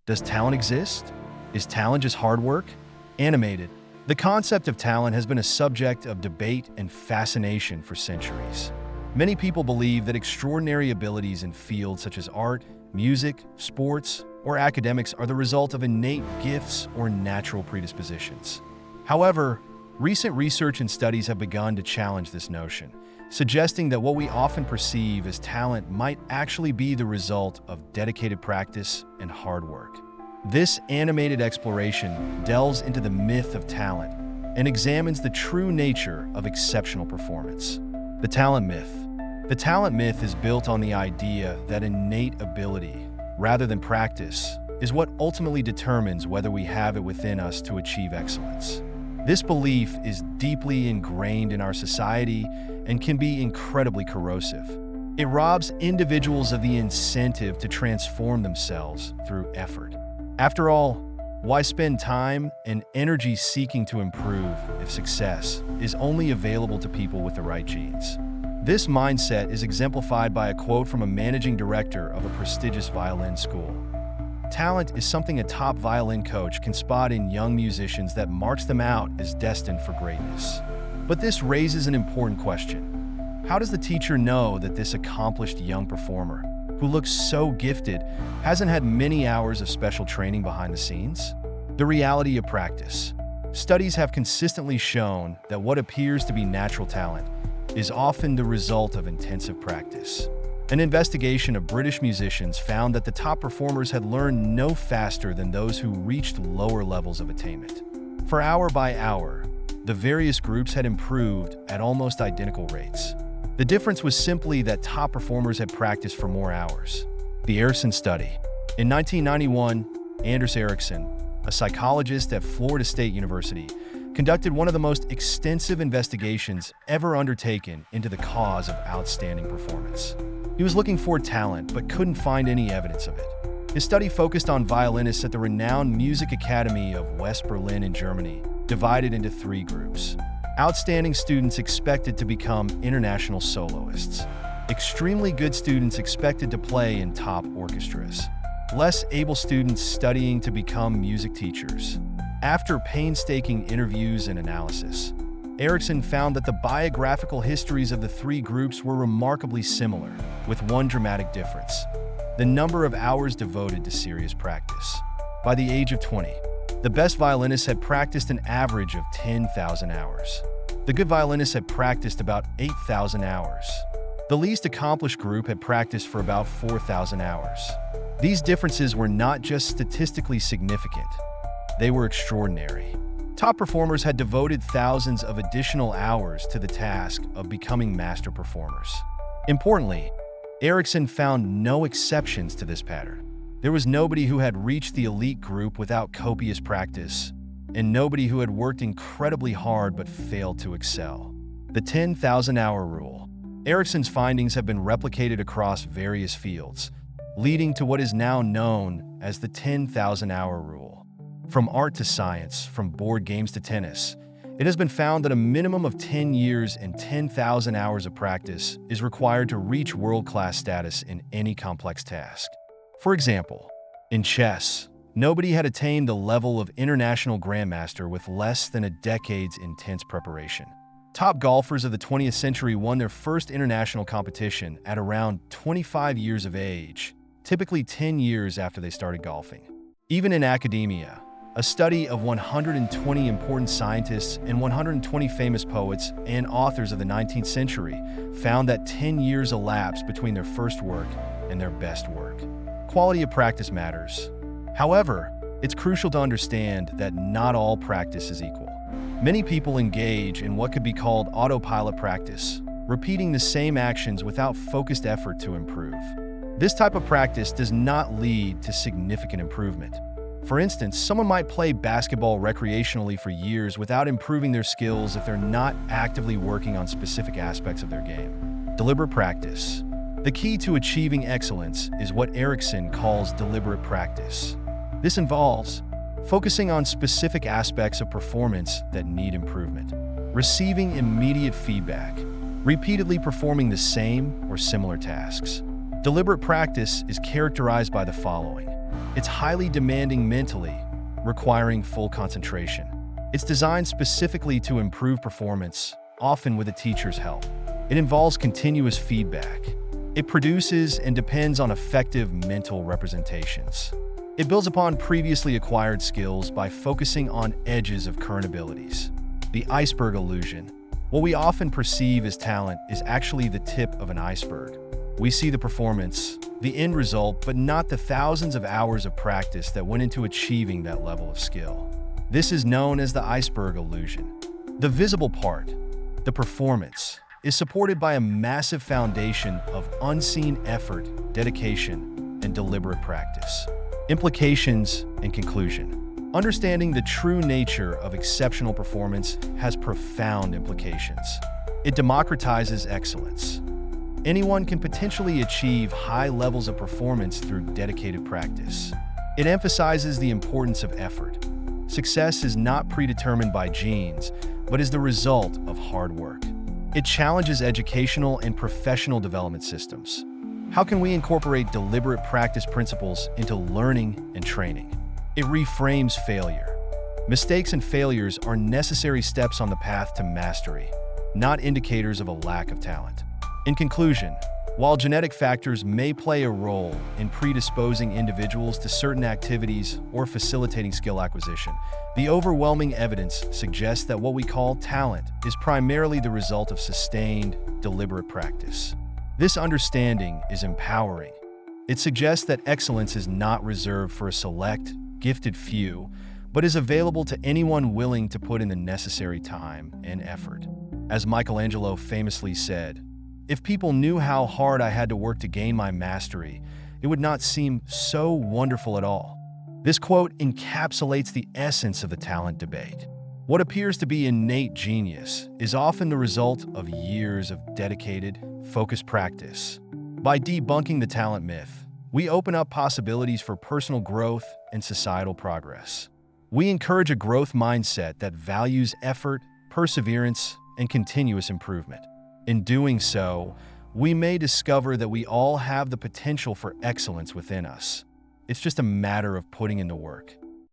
Does talent exist? Is talent just hard work? Animated. The concept of talent has been a subject of debate and fascination for centuries. Many people believe that extraordinary abilities in fields such as art, music, sports, or academics are the result of innate gifts or natural predispositions. However, recent research and studies have begun to challenge this notion, suggesting that what we often perceive as talent might actually be the result of dedicated practice and hard work. This animated exploration delves into the myth of talent and examines the true nature of exceptional performance. The talent myth. The talent myth is built on the idea that innate ability, rather than practice, is what ultimately determines whether we have it within us to achieve excellence. This belief is deeply ingrained in our society and can be incredibly corrosive. It robs individuals of the incentive to transform themselves through effort. After all, why spend time and energy seeking to improve if success is only available to people with the right genes? This mindset is exemplified by a quote from a managing director of a prestigious violin school. Talent is something a top violin coach can spot in young musicians that marks them out as destined for greatness. But this raises an important question. How does the teacher know that this accomplished young performer, who looks so gifted, hasn't had many hours of special training behind the scenes? The reality of practice. Studies have consistently shown that what appears to be natural talent is often the result of intensive practice. An investigation of British musicians found that the top performers had learned no faster than those who reached lower levels of attainment. For hour by hour, the various groups had improved at almost identical rates. The difference was simply that top performers had practiced for more hours. The Ericsson study. In 1991, Anders Ericsson, a psychologist at Florida State University, conducted one of the most extensive investigations ever undertaken into the cause of outstanding performance. He was looking for talent, but couldn't find any evidence of it. His study focused on violinists at the renowned Music Academy of West Berlin in Germany, divided into 3 groups. Outstanding students expected to become international soloists. Extremely good students expected to play in top orchestras. Less able students studying to become music teachers. After painstaking interviews and analysis, Ericsson found that the biographical histories of the 3 groups were remarkably similar, with one dramatic difference: the number of hours devoted to serious practice. By the age of 20, the best violinists had practiced an average of 10,000 hours. The good violinists had practiced about 8,000 hours. The least accomplished group had practiced for about 4,000 hours. These differences were not just statistically significant, they were extraordinary. Top performers had devoted thousands of additional hours to the task of becoming master performers. Importantly, Ericsson found no exceptions to this pattern. There was nobody who had reached the elite group without copious practice, and nobody who had worked incredibly hard but failed to excel. The 10,000-hour rule. Ericsson's findings have been replicated across various fields, leading to what is now known as the 10,000-hour rule. From art to science, from board games to tennis, it has been found that a minimum of 10 years and 10,000 hours of practice is required to reach world-class status in any complex task. For example, in chess, nobody had attained the level of international grandmaster with less than a decade's intense preparation. Top golfers of the 20th century won their first international competition at around 25 years of age, typically 10 years after they started golfing. Even in academia, a study of 120 important scientists and 120 famous poets and authors of the 19th century found that 10 years elapsed between their first work and their best work. Quality of practice matters. However, it's crucial to understand that not all practice is equal. Many people engage in what could be called autopilot practice, repeating the same actions without focused effort to improve. This type of practice does not lead to significant improvement. For instance, someone might play basketball recreationally for years without improving their skills if they're not actively working on specific aspects of their game. Deliberate practice. The key to achieving excellence is what Ericsson calls deliberate practice. This involves focusing on specific aspects of performance that need improvement, receiving immediate feedback, repeatedly performing the same or similar tasks. Deliberate practice is characterized by the following: It's highly demanding mentally, requiring full concentration. It's designed specifically to improve performance, often with a teacher's help. It involves continuous feedback. It produces and depends on effective mental representations. It builds upon previously acquired skills by focusing on edges of current abilities. The iceberg illusion. What we often perceive as talent is actually the tip of an iceberg. We see the performance, the end result, but not the thousands of hours of practice that went into achieving that level of skill. This is known as the iceberg illusion. The visible part, the performance, is supported by a massive foundation of unseen effort, dedication, and deliberate practice. Implications and conclusion. Understanding the true nature of exceptional performance has profound implications. It democratizes excellence. Anyone can potentially achieve high levels of performance through dedicated practice. It emphasizes the importance of effort. Success is not predetermined by genes, but is the result of hard work. It challenges educational and professional development systems. How can we incorporate deliberate practice principles into learning and training? It reframes failure. Mistakes and failures are necessary steps on the path to mastery, not indicators of a lack of talent. In conclusion, while genetic factors may play a role in predisposing individuals to certain activities or facilitating skill acquisition, the overwhelming evidence suggests that what we call talent is primarily the result of sustained, deliberate practice. This understanding is empowering. It suggests that excellence is not reserved for a select, gifted few, but is available to anyone willing to put in the necessary time and effort. As Michelangelo famously said, "If people knew how hard I had to work to gain my mastery, it would not seem so wonderful at all." This quote encapsulates the essence of the talent debate. What appears to be innate genius is often the result of years of dedicated, focused practice. By debunking the talent myth, we open up possibilities for personal growth and societal progress. We encourage a growth mindset that values effort, perseverance, and continuous improvement. In doing so, we may discover that we all have the potential for excellence within us. It's just a matter of putting in the work.